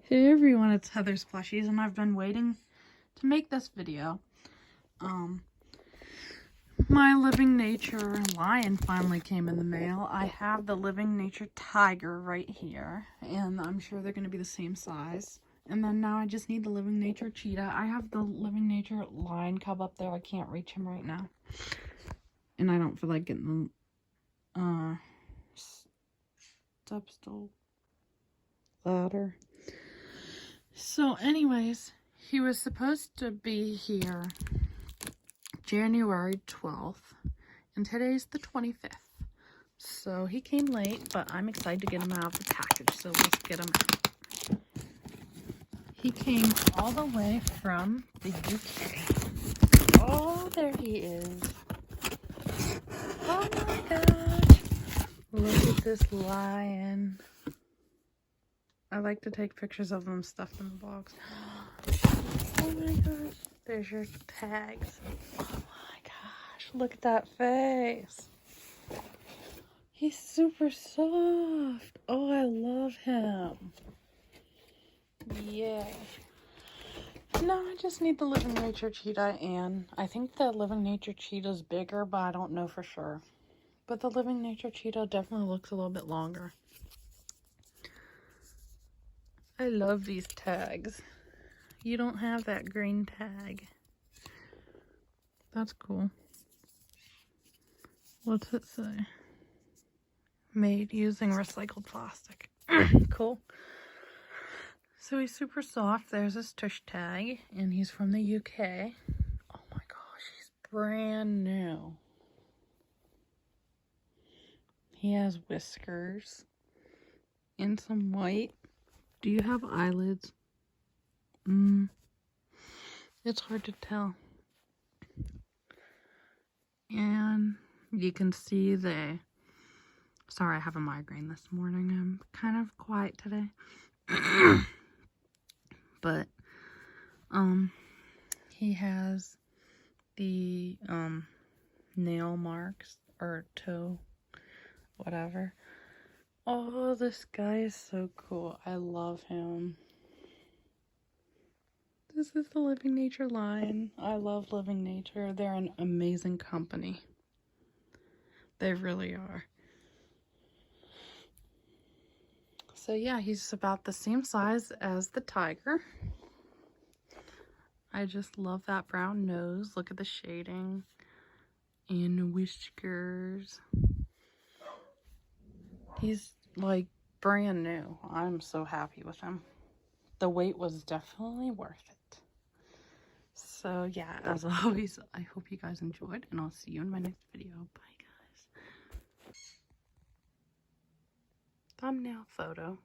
Hey everyone, it's Heather's Plushies, and I've been waiting to make this video. My Living Nature lion finally came in the mail. I have the Living Nature tiger right here, and I'm sure they're going to be the same size. And then now I just need the Living Nature cheetah. I have the Living Nature lion cub up there. I can't reach him right now. And I don't feel like getting the step stool ladder. So anyways, he was supposed to be here January 12th, and today's the 25th. So he came late, but I'm excited to get him out of the package, so let's get him out. He came all the way from the UK. Oh, there he is. Oh my gosh. Look at this lion. I like to take pictures of them stuffed in the box. Oh my gosh. There's your tags. Oh my gosh. Look at that face. He's super soft. Oh, I love him. Yay. Now I just need the Living Nature cheetah, and I think the Living Nature cheetah is bigger, but I don't know for sure. But the Living Nature cheetah definitely looks a little bit longer. I love these tags. You don't have that green tag. That's cool. What's it say? Made using recycled plastic. Cool. So he's super soft. There's his tush tag, and he's from the UK. Oh my gosh, he's brand new. He has whiskers and some white. Do you have eyelids? It's hard to tell. And you can see sorry, I have a migraine this morning. I'm kind of quiet today. But he has the nail marks or toe, whatever. Oh, this guy is so cool. I love him. This is the Living Nature line. I love Living Nature. They're an amazing company. They really are. So yeah, he's about the same size as the tiger. I just love that brown nose. Look at the shading. And whiskers. He's like brand new. I'm so happy with him. The wait was definitely worth it. So yeah, as always, I hope you guys enjoyed, and I'll see you in my next video. Bye guys. Thumbnail photo.